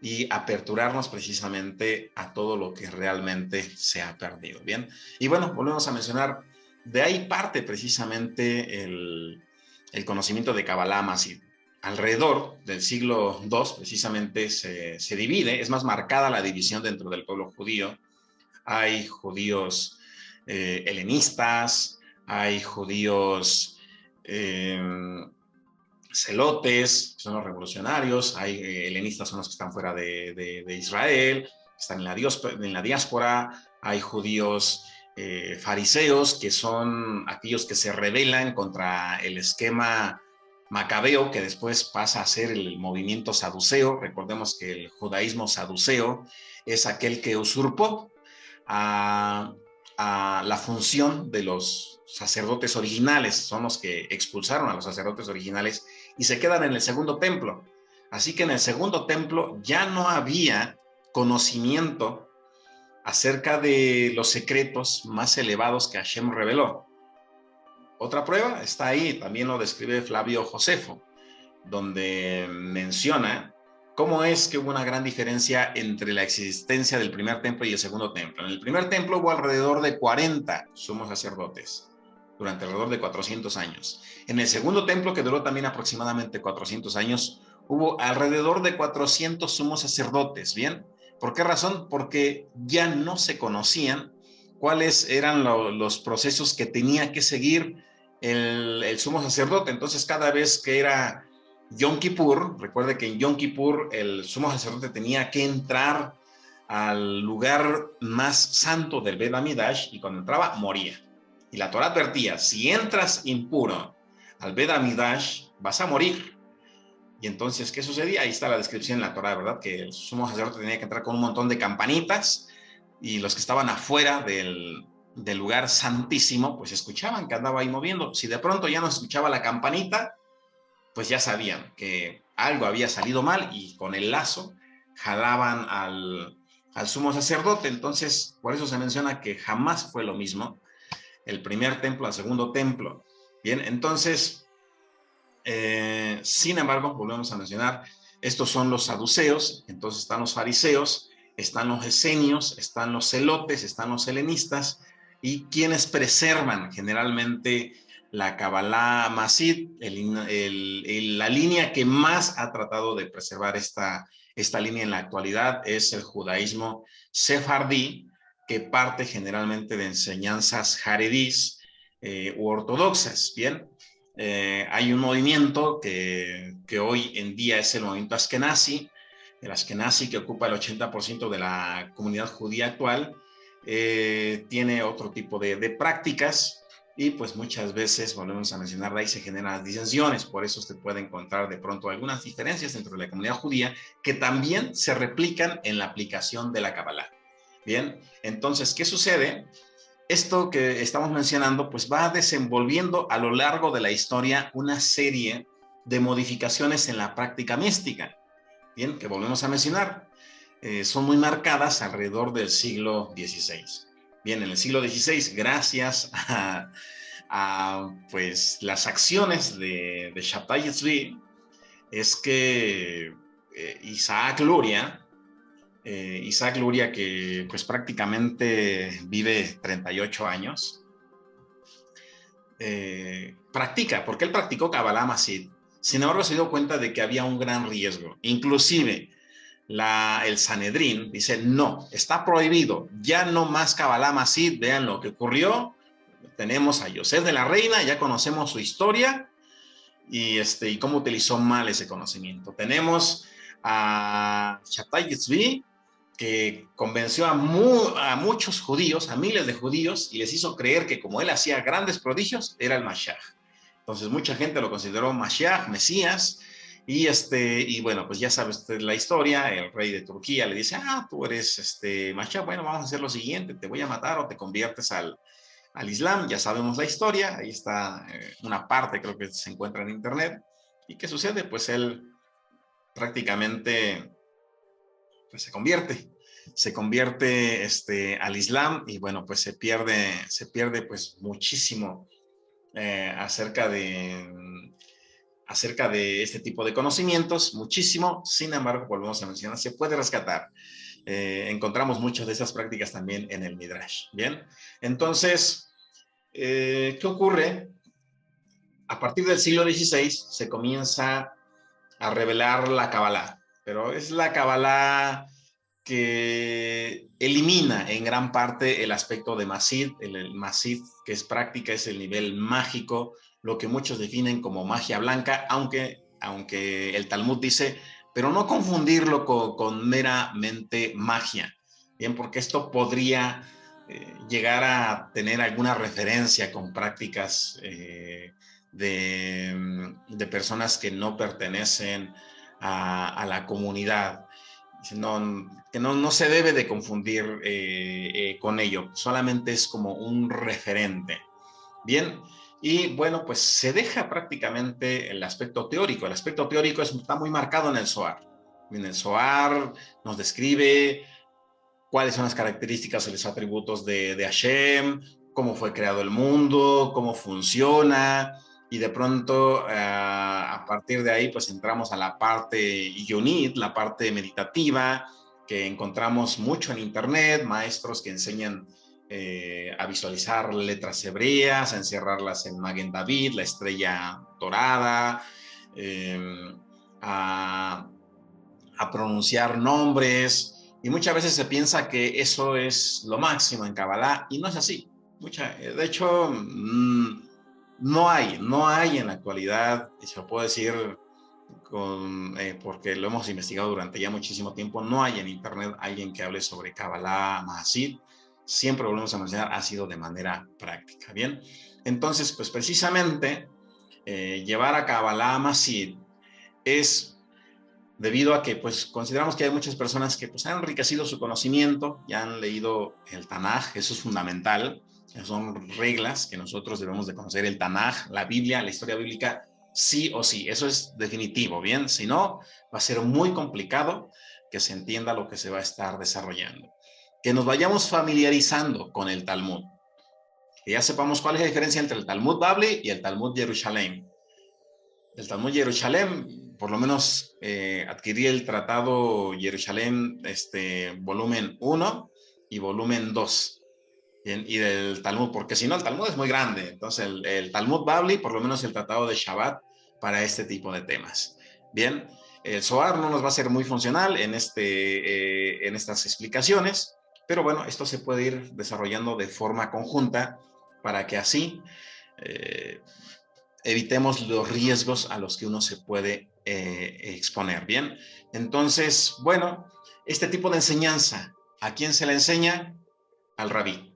Speaker 1: y aperturarnos precisamente a todo lo que realmente se ha perdido. Bien, y bueno, volvemos a mencionar, de ahí parte precisamente el conocimiento de Kabbalah Masid. Alrededor del siglo II precisamente se divide, es más marcada la división dentro del pueblo judío. Hay judíos helenistas, hay judíos celotes, son los revolucionarios, hay helenistas, son los que están fuera de Israel, están en la diáspora, hay judíos fariseos, que son aquellos que se rebelan contra el esquema macabeo, que después pasa a ser el movimiento saduceo. Recordemos que el judaísmo saduceo es aquel que usurpó a la función de los sacerdotes originales, son los que expulsaron a los sacerdotes originales y se quedan en el segundo templo. Así que en el segundo templo ya no había conocimiento acerca de los secretos más elevados que Hashem reveló. Otra prueba está ahí, también lo describe Flavio Josefo, donde menciona cómo es que hubo una gran diferencia entre la existencia del primer templo y el segundo templo. En el primer templo hubo alrededor de 40 sumos sacerdotes durante alrededor de 400 años. En el segundo templo, que duró también aproximadamente 400 años, hubo alrededor de 400 sumos sacerdotes, ¿bien? ¿Por qué razón? Porque ya no se conocían cuáles eran los procesos que tenía que seguir el sumo sacerdote. Entonces, cada vez que era Yom Kippur, recuerde que en Yom Kippur el sumo sacerdote tenía que entrar al lugar más santo del Bet Hamidash y cuando entraba moría. Y la Torah advertía, si entras impuro al Bet Hamidash, vas a morir. Y entonces, ¿qué sucedía? Ahí está la descripción en la Torah, ¿verdad? Que el sumo sacerdote tenía que entrar con un montón de campanitas y los que estaban afuera del lugar santísimo, pues escuchaban que andaba ahí moviendo. Si de pronto ya no escuchaba la campanita, pues ya sabían que algo había salido mal y con el lazo jalaban al sumo sacerdote. Entonces, por eso se menciona que jamás fue lo mismo el primer templo al segundo templo. Bien, entonces, sin embargo, volvemos a mencionar, estos son los saduceos, entonces están los fariseos, están los esenios, están los celotes, están los helenistas, y quienes preservan generalmente la Kabbalah Masid, la línea que más ha tratado de preservar esta línea en la actualidad es el judaísmo sefardí, que parte generalmente de enseñanzas jaredís u ortodoxas. Bien, hay un movimiento que hoy en día es el movimiento Askenazi, el Askenazi que ocupa el 80% de la comunidad judía actual, tiene otro tipo de prácticas y pues muchas veces, volvemos a mencionar, ahí se generan disensiones, por eso se puede encontrar de pronto algunas diferencias dentro de la comunidad judía que también se replican en la aplicación de la Kabbalah. Bien, entonces, ¿qué sucede? Esto que estamos mencionando pues va desenvolviendo a lo largo de la historia una serie de modificaciones en la práctica mística, bien, que volvemos a mencionar, son muy marcadas alrededor del siglo XVI. Bien, en el siglo XVI, gracias a pues las acciones de Shabtai Tzvi, es que Isaac Luria, que pues prácticamente vive 38 años, practica, porque él practicó Kabbalah Masid. Sin embargo, se dio cuenta de que había un gran riesgo. Inclusive, el Sanedrín dice, no, está prohibido, ya no más Kabbalah Masid. Vean lo que ocurrió. Tenemos a Yosef de la Reina, ya conocemos su historia y cómo utilizó mal ese conocimiento. Tenemos a Shabtai Tzvi, que convenció a muchos judíos, a miles de judíos, y les hizo creer que como él hacía grandes prodigios, era el Mashiach. Entonces mucha gente lo consideró Mashiach, Mesías, y bueno, pues ya sabes la historia, el rey de Turquía le dice, tú eres Mashiach, bueno, vamos a hacer lo siguiente, te voy a matar o te conviertes al Islam, ya sabemos la historia, ahí está una parte, creo que se encuentra en internet. ¿Y qué sucede? Pues él prácticamente pues, se convierte al Islam y bueno, pues se pierde pues muchísimo acerca de este tipo de conocimientos, muchísimo. Sin embargo, volvemos a mencionar, se puede rescatar. Encontramos muchas de esas prácticas también en el Midrash. Bien, entonces, ¿qué ocurre? A partir del siglo XVI se comienza a revelar la Kabbalah, pero es la Kabbalah que elimina en gran parte el aspecto de Masid, el Masid que es práctica, es el nivel mágico, lo que muchos definen como magia blanca, aunque el Talmud dice, pero no confundirlo con meramente magia, bien, porque esto podría llegar a tener alguna referencia con prácticas de personas que no pertenecen a la comunidad. Que no se debe de confundir con ello, solamente es como un referente. Bien, y bueno, pues se deja prácticamente el aspecto teórico. El aspecto teórico está muy marcado en el Zohar. En el Zohar nos describe cuáles son las características y los atributos de Hashem, cómo fue creado el mundo, cómo funciona, y de pronto a partir de ahí pues entramos a la parte yonit, la parte meditativa, que encontramos mucho en internet, maestros que enseñan a visualizar letras hebreas, a encerrarlas en Magen David, la estrella dorada, a pronunciar nombres, y muchas veces se piensa que eso es lo máximo en Kabbalah, y no es así. De hecho, no hay en la actualidad, y se lo puedo decir porque lo hemos investigado durante ya muchísimo tiempo, no hay en internet alguien que hable sobre Kabbalah Masid. Siempre volvemos a mencionar, ha sido de manera práctica. Bien, entonces, pues precisamente llevar a Kabbalah Masid es debido a que pues consideramos que hay muchas personas que pues han enriquecido su conocimiento, ya han leído el Tanaj, eso es fundamental, son reglas que nosotros debemos de conocer, el Tanaj, la Biblia, la historia bíblica, sí o sí, eso es definitivo, bien, si no, va a ser muy complicado que se entienda lo que se va a estar desarrollando. Que nos vayamos familiarizando con el Talmud, que ya sepamos cuál es la diferencia entre el Talmud Babli y el Talmud Jerusalén. El Talmud Jerusalén, por lo menos adquirí el tratado Jerusalén volumen 1 y volumen 2. Bien, y del Talmud, porque si no, el Talmud es muy grande. Entonces, el Talmud Babli, por lo menos el Tratado de Shabbat, para este tipo de temas. Bien, el Zohar no nos va a ser muy funcional en estas explicaciones, pero bueno, esto se puede ir desarrollando de forma conjunta para que así evitemos los riesgos a los que uno se puede exponer. Bien, entonces, bueno, este tipo de enseñanza, ¿a quién se le enseña? Al rabí.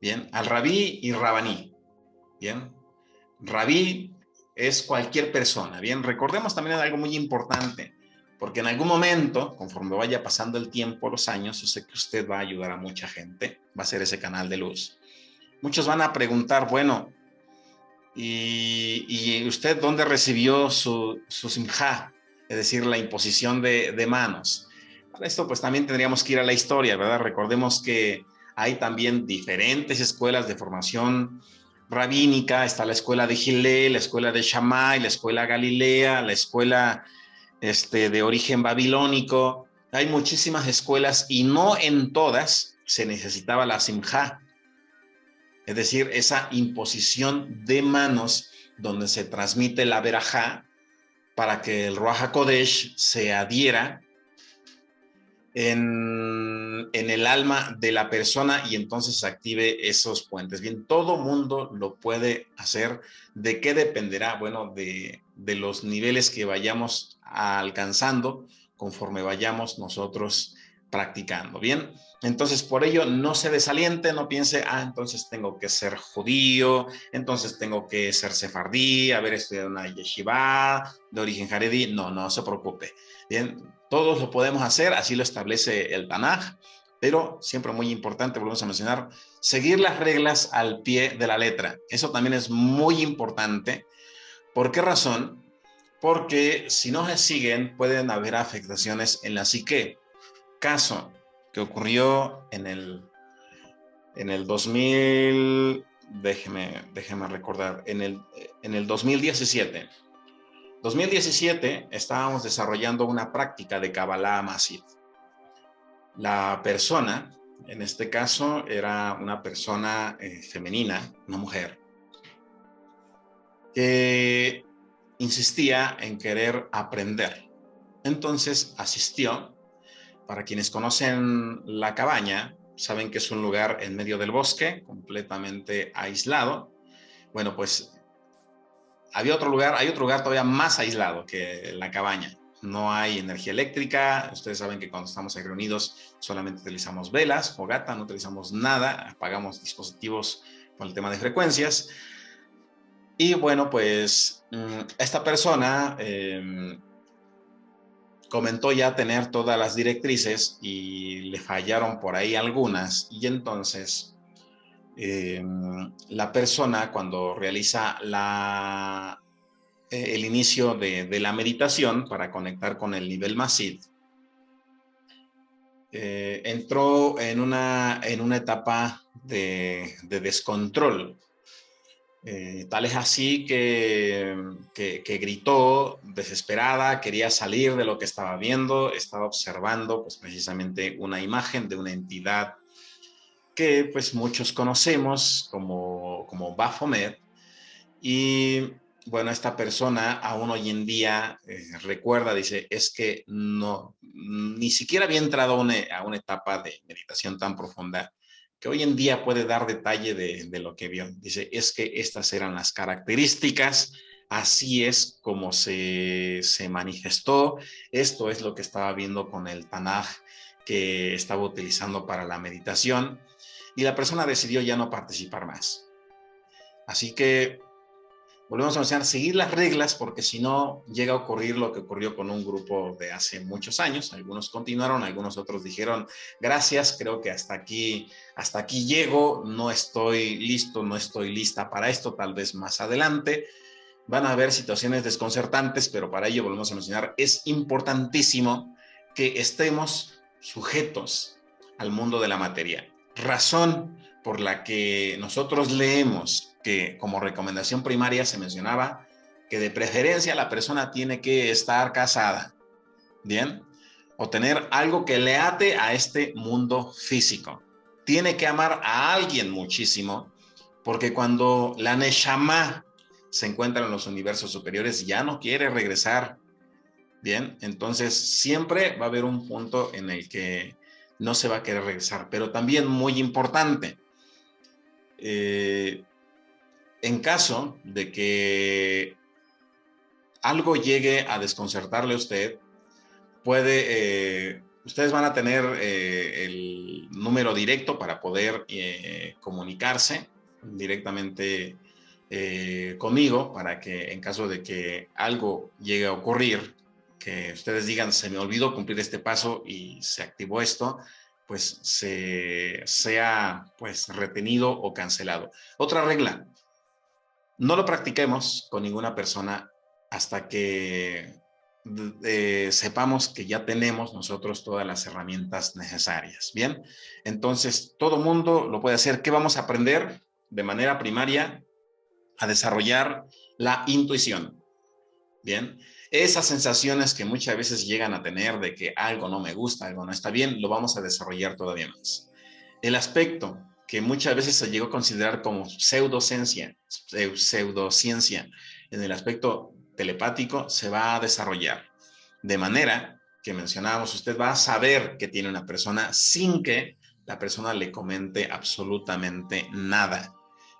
Speaker 1: Bien, al rabí y rabaní. Bien, rabí es cualquier persona. Bien, recordemos también algo muy importante, porque en algún momento, conforme vaya pasando el tiempo, los años, yo sé que usted va a ayudar a mucha gente, va a ser ese canal de luz. Muchos van a preguntar, bueno, ¿y usted dónde recibió su simjá? Es decir, la imposición de manos. Para esto, pues también tendríamos que ir a la historia, ¿verdad? Recordemos que hay también diferentes escuelas de formación rabínica. Está la escuela de Gilel, la escuela de Shammai, la escuela Galilea, la escuela de origen babilónico. Hay muchísimas escuelas y no en todas se necesitaba la simjá. Es decir, esa imposición de manos donde se transmite la verajá para que el Ruach HaKodesh se adhiera en el alma de la persona y entonces active esos puentes. Bien, todo mundo lo puede hacer. ¿De qué dependerá? Bueno, de los niveles que vayamos alcanzando conforme vayamos nosotros practicando. Bien, entonces por ello no se desaliente, no piense, entonces tengo que ser judío, entonces tengo que ser sefardí, haber estudiado una yeshiva de origen jaredí. No se preocupe. Bien, todos lo podemos hacer, así lo establece el Tanaj, pero siempre muy importante, volvemos a mencionar, seguir las reglas al pie de la letra. Eso también es muy importante. ¿Por qué razón? Porque si no se siguen, pueden haber afectaciones en la psique. Caso que ocurrió en el 2000, déjeme recordar, en el 2017. 2017 estábamos desarrollando una práctica de Kabbalah Masid. La persona, en este caso, era una persona femenina, una mujer, que insistía en querer aprender. Entonces asistió. Para quienes conocen la cabaña, saben que es un lugar en medio del bosque, completamente aislado. Bueno, pues hay otro lugar todavía más aislado que la cabaña. No hay energía eléctrica. Ustedes saben que cuando estamos ahí reunidos solamente utilizamos velas, fogata, no utilizamos nada, apagamos dispositivos con el tema de frecuencias. Y bueno, pues esta persona comentó ya tener todas las directrices y le fallaron por ahí algunas. Y entonces la persona, cuando realiza el inicio de la meditación para conectar con el nivel Masid, entró en una etapa de descontrol. Tal es así que gritó desesperada, quería salir de lo que estaba viendo, estaba observando pues precisamente una imagen de una entidad que pues muchos conocemos como Baphomet. Y bueno, esta persona aún hoy en día recuerda, dice, es que no, ni siquiera había entrado a una etapa de meditación tan profunda que hoy en día puede dar detalle de lo que vio. Dice, es que estas eran las características, así es como se manifestó, esto es lo que estaba viendo con el Tanaj que estaba utilizando para la meditación, y la persona decidió ya no participar más. Así que volvemos a mencionar, seguir las reglas, porque si no llega a ocurrir lo que ocurrió con un grupo de hace muchos años. Algunos continuaron, algunos otros dijeron, gracias, creo que hasta aquí llego, no estoy listo, no estoy lista para esto, tal vez más adelante. Van a haber situaciones desconcertantes, pero para ello, volvemos a mencionar, es importantísimo que estemos sujetos al mundo de la materia. Razón por la que nosotros leemos que como recomendación primaria se mencionaba que de preferencia la persona tiene que estar casada, ¿bien? O tener algo que le ate a este mundo físico. tiene que amar a alguien muchísimo, porque cuando la Neshama se encuentra en los universos superiores, ya no quiere regresar. Bien, entonces siempre va a haber un punto en el que no se va a querer regresar, pero también muy importante, en caso de que algo llegue a desconcertarle a usted, ustedes van a tener el número directo para poder comunicarse directamente conmigo, para que en caso de que algo llegue a ocurrir, que ustedes digan, se me olvidó cumplir este paso y se activó esto, pues sea pues retenido o cancelado. Otra regla: no lo practiquemos con ninguna persona hasta que sepamos que ya tenemos nosotros todas las herramientas necesarias. Bien, entonces todo mundo lo puede hacer. ¿Qué vamos a aprender? De manera primaria, a desarrollar la intuición. Bien, esas sensaciones que muchas veces llegan a tener de que algo no me gusta, algo no está bien, lo vamos a desarrollar todavía más. El aspecto que muchas veces se llegó a considerar como pseudociencia, en el aspecto telepático, se va a desarrollar. De manera que mencionábamos, usted va a saber que tiene una persona sin que la persona le comente absolutamente nada.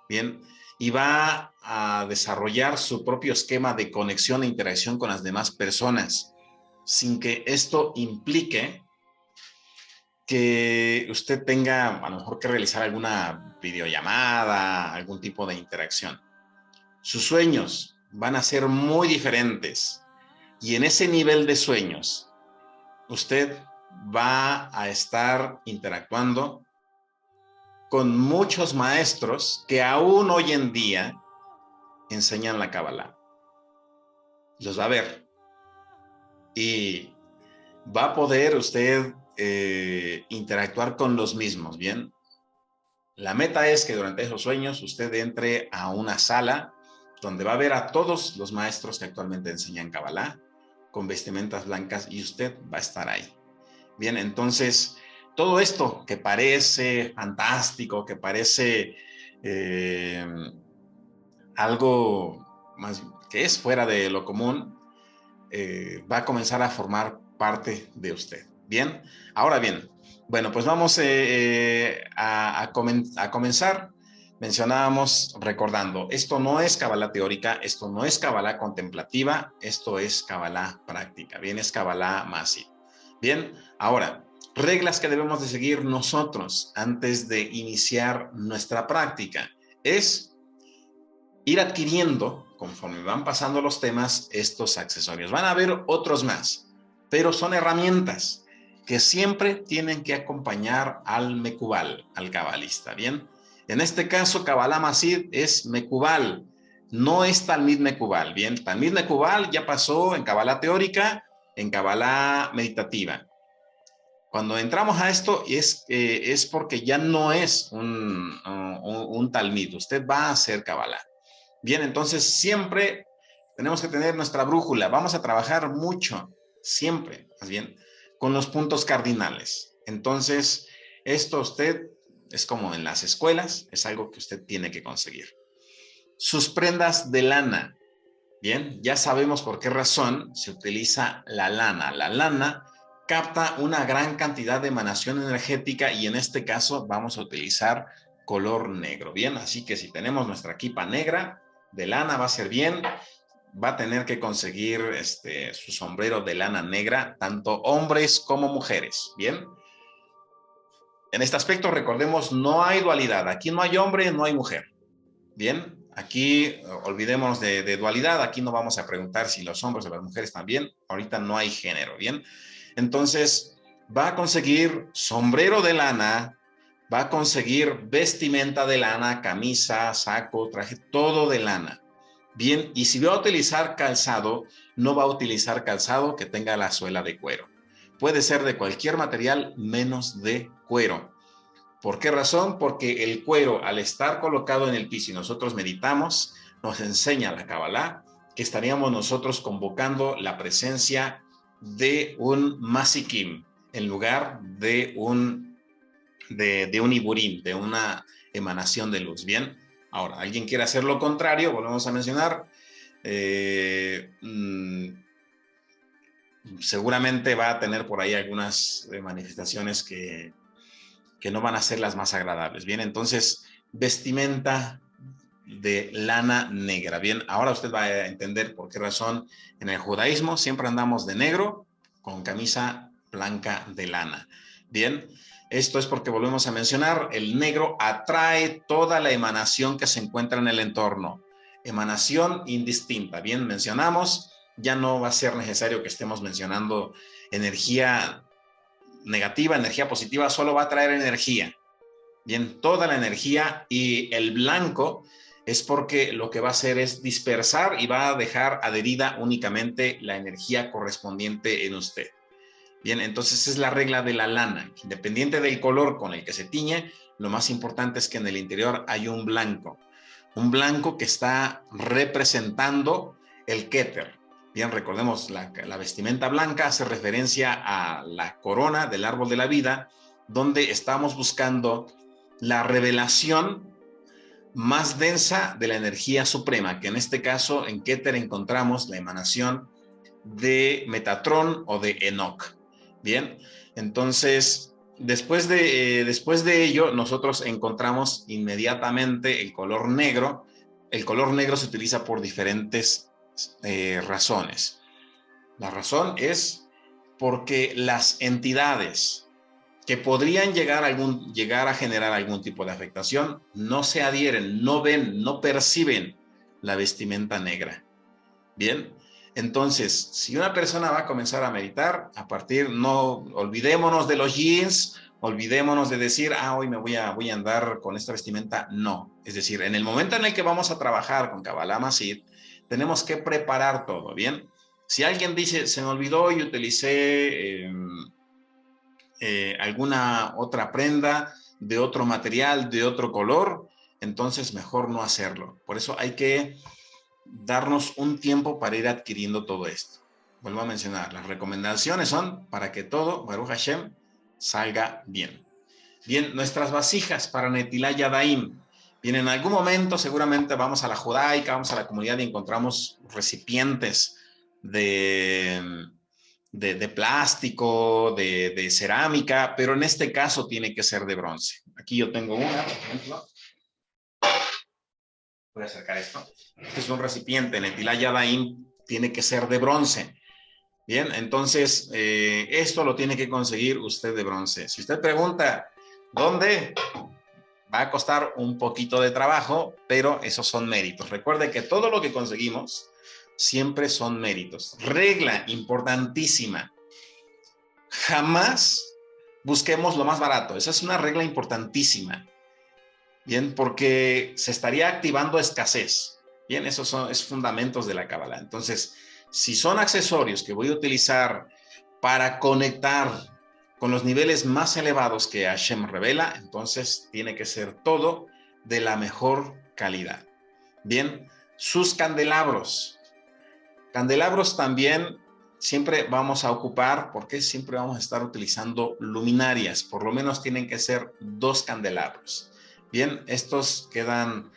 Speaker 1: Bien, y va a desarrollar su propio esquema de conexión e interacción con las demás personas, sin que esto implique que usted tenga a lo mejor que realizar alguna videollamada, algún tipo de interacción. Sus sueños van a ser muy diferentes, y en ese nivel de sueños usted va a estar interactuando con muchos maestros que aún hoy en día enseñan la Kabbalah. Los va a ver y va a poder usted interactuar con los mismos, ¿bien? La meta es que durante esos sueños usted entre a una sala donde va a ver a todos los maestros que actualmente enseñan Kabbalah con vestimentas blancas, y usted va a estar ahí. Bien, entonces todo esto que parece fantástico, que parece algo más que es fuera de lo común, va a comenzar a formar parte de usted. Bien, ahora bien, bueno, pues vamos a comenzar. Mencionábamos recordando, esto no es Kabbalah teórica, esto no es Kabbalah contemplativa, esto es Kabbalah práctica. Bien, es Kabbalah Masid. Bien, ahora, reglas que debemos de seguir nosotros antes de iniciar nuestra práctica es ir adquiriendo, conforme van pasando los temas, estos accesorios. Van a haber otros más, pero son herramientas que siempre tienen que acompañar al Mekubal, al cabalista. Bien, en este caso, Kabbalah Masid es Mekubal, no es Talmid Mekubal. Bien, Talmid Mekubal ya pasó en Kabbalah teórica, en Kabbalah meditativa. Cuando entramos a esto es porque ya no es un Talmid, usted va a hacer Kabbalah. Bien, entonces siempre tenemos que tener nuestra brújula. Vamos a trabajar mucho, siempre, más bien, con los puntos cardinales. Entonces, esto usted es como en las escuelas, es algo que usted tiene que conseguir. Sus prendas de lana. Bien, ya sabemos por qué razón se utiliza la lana. La lana capta una gran cantidad de emanación energética, y en este caso vamos a utilizar color negro. Bien, así que si tenemos nuestra kipa negra de lana, va a ser bien. Va a tener que conseguir su sombrero de lana negra, tanto hombres como mujeres. Bien, en este aspecto recordemos, no hay dualidad. Aquí no hay hombre, no hay mujer. Bien, aquí olvidemos de dualidad. Aquí no vamos a preguntar si los hombres o las mujeres también. Ahorita no hay género. Bien, entonces va a conseguir sombrero de lana, va a conseguir vestimenta de lana, camisa, saco, traje, todo de lana. Bien, y si va a utilizar calzado, no va a utilizar calzado que tenga la suela de cuero. Puede ser de cualquier material menos de cuero. ¿Por qué razón? Porque el cuero, al estar colocado en el piso y nosotros meditamos, nos enseña la Kabbalah que estaríamos nosotros convocando la presencia de un Masikim en lugar de un de un iburín, de una emanación de luz. Bien, ahora, alguien quiere hacer lo contrario, volvemos a mencionar, seguramente va a tener por ahí algunas manifestaciones que no van a ser las más agradables. Bien, entonces, vestimenta de lana negra. Bien, ahora usted va a entender por qué razón en el judaísmo siempre andamos de negro con camisa blanca de lana. Bien, esto es porque volvemos a mencionar, el negro atrae toda la emanación que se encuentra en el entorno. Emanación indistinta. Bien, mencionamos, ya no va a ser necesario que estemos mencionando energía negativa, energía positiva, solo va a traer energía. Bien, toda la energía, y el blanco es porque lo que va a hacer es dispersar y va a dejar adherida únicamente la energía correspondiente en usted. Bien, entonces es la regla de la lana. Independiente del color con el que se tiñe, lo más importante es que en el interior hay un blanco que está representando el Keter. Bien, recordemos, la vestimenta blanca hace referencia a la corona del árbol de la vida, donde estamos buscando la revelación más densa de la energía suprema, que en este caso en Keter encontramos la emanación de Metatrón o de Enoch. Bien, entonces después de ello nosotros encontramos inmediatamente el color negro. El color negro se utiliza por diferentes razones. La razón es porque las entidades que podrían llegar a generar algún tipo de afectación no se adhieren, no ven, no perciben la vestimenta negra. Bien, entonces, si una persona va a comenzar a meditar, no olvidémonos de los jeans, olvidémonos de decir, hoy voy a andar con esta vestimenta. No, es decir, en el momento en el que vamos a trabajar con Kabbalah Masid, tenemos que preparar todo, ¿bien? Si alguien dice, se me olvidó y utilicé alguna otra prenda de otro material, de otro color, entonces mejor no hacerlo. Por eso hay que darnos un tiempo para ir adquiriendo todo esto. Vuelvo a mencionar, las recomendaciones son para que todo, Baruch Hashem, salga bien. Bien, nuestras vasijas para Netilat Yadayim. Bien, en algún momento seguramente vamos a la judaica, vamos a la comunidad y encontramos recipientes de plástico, de cerámica, pero en este caso tiene que ser de bronce. Aquí yo tengo una, por ejemplo. Voy a acercar esto. Este es un recipiente, Netilat Yadayim, tiene que ser de bronce. Bien, entonces esto lo tiene que conseguir usted de bronce. Si usted pregunta, ¿dónde? Va a costar un poquito de trabajo, pero esos son méritos. Recuerde que todo lo que conseguimos siempre son méritos. Regla importantísima. Jamás busquemos lo más barato. Esa es una regla importantísima. Bien, porque se estaría activando escasez. Bien, esos son fundamentos de la Kabbalah. Entonces, si son accesorios que voy a utilizar para conectar con los niveles más elevados que Hashem revela, entonces tiene que ser todo de la mejor calidad. Bien, sus candelabros. Candelabros también siempre vamos a ocupar, porque siempre vamos a estar utilizando luminarias. Por lo menos tienen que ser 2 candelabros. Bien, estos quedan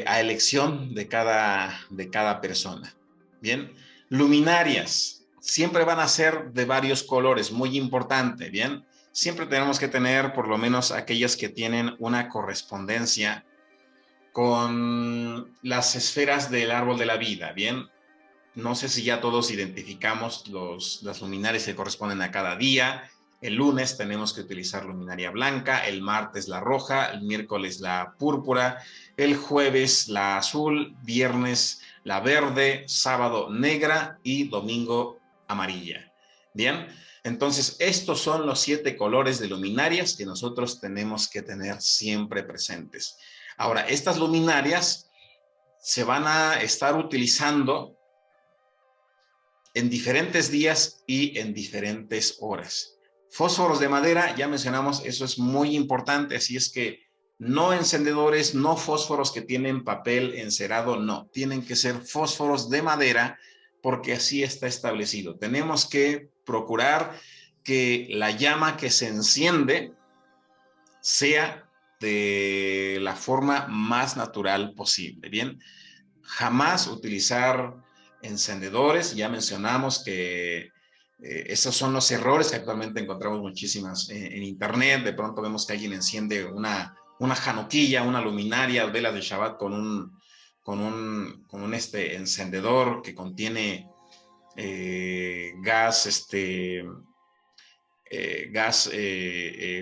Speaker 1: a elección de cada persona. Bien, luminarias siempre van a ser de varios colores, muy importante. Bien, siempre tenemos que tener por lo menos aquellas que tienen una correspondencia con las esferas del árbol de la vida. Bien, no sé si ya todos identificamos las luminarias que corresponden a cada día. El lunes tenemos que utilizar luminaria blanca, el martes la roja, el miércoles la púrpura, el jueves la azul, viernes la verde, sábado negra y domingo amarilla. Bien, entonces estos son los 7 colores de luminarias que nosotros tenemos que tener siempre presentes. Ahora, estas luminarias se van a estar utilizando en diferentes días y en diferentes horas. Fósforos de madera, ya mencionamos, eso es muy importante, así es que no encendedores, no fósforos que tienen papel encerado, no, tienen que ser fósforos de madera porque así está establecido. Tenemos que procurar que la llama que se enciende sea de la forma más natural posible. Bien, jamás utilizar encendedores. Ya mencionamos que esos son los errores que actualmente encontramos muchísimas en internet. De pronto vemos que alguien enciende una januquilla, una luminaria, velas de Shabbat con un encendedor que contiene gas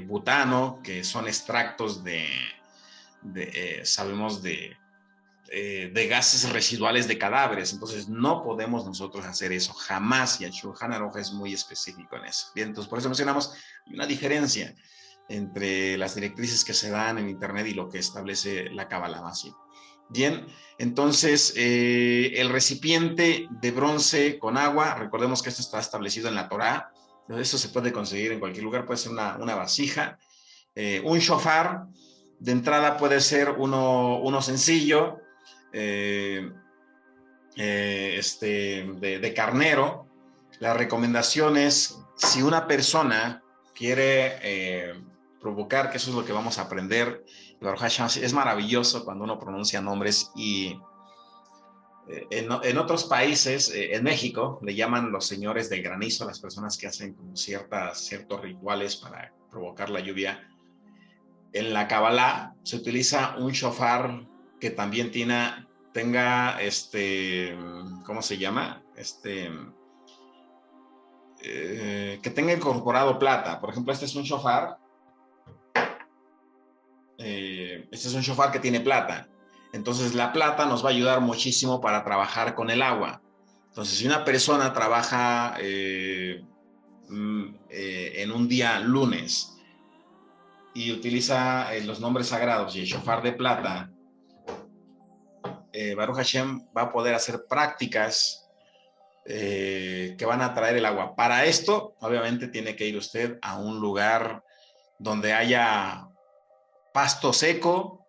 Speaker 1: butano, que son extractos sabemos de gases residuales de cadáveres. Entonces no podemos nosotros hacer eso jamás, y el Shulchan Aruch es muy específico en eso. Bien, entonces por eso mencionamos una diferencia entre las directrices que se dan en internet y lo que establece la Kabbalah. ¿Sí? Bien, entonces el recipiente de bronce con agua, recordemos que esto está establecido en la Torá. Eso se puede conseguir en cualquier lugar, puede ser una vasija, un shofar. De entrada puede ser uno sencillo, de carnero. La recomendación es, si una persona quiere provocar, que eso es lo que vamos a aprender, es maravilloso cuando uno pronuncia nombres, y en otros países, en México, le llaman los señores del granizo a las personas que hacen como ciertos rituales para provocar la lluvia. En la Kabbalah se utiliza un shofar que también tenga ¿cómo se llama? Que tenga incorporado plata. Por ejemplo, este es un shofar. Este es un shofar que tiene plata. Entonces la plata nos va a ayudar muchísimo para trabajar con el agua. Entonces, si una persona trabaja en un día lunes y utiliza los nombres sagrados y el shofar de plata, Baruch Hashem va a poder hacer prácticas que van a traer el agua. Para esto, obviamente, tiene que ir usted a un lugar donde haya pasto seco,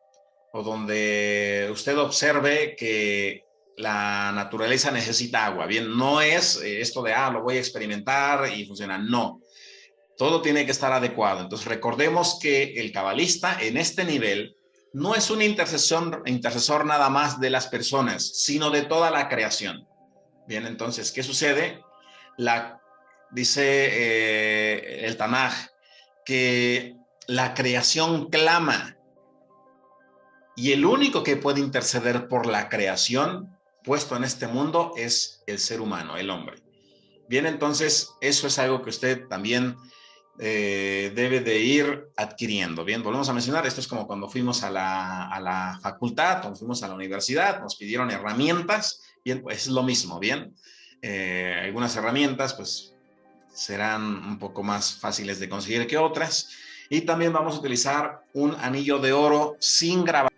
Speaker 1: o donde usted observe que la naturaleza necesita agua. Bien, no es esto de, lo voy a experimentar y funciona. No, todo tiene que estar adecuado. Entonces, recordemos que el cabalista en este nivel no es un intercesor nada más de las personas, sino de toda la creación. Bien, entonces, ¿qué sucede? Dice el Tanaj que la creación clama, y el único que puede interceder por la creación puesto en este mundo es el ser humano, el hombre. Bien, entonces, eso es algo que usted también debe de ir adquiriendo. Bien, volvemos a mencionar, esto es como cuando fuimos a la facultad, cuando fuimos a la universidad, nos pidieron herramientas. Bien, pues es lo mismo. Bien, algunas herramientas pues serán un poco más fáciles de conseguir que otras, y también vamos a utilizar un anillo de oro sin grabar.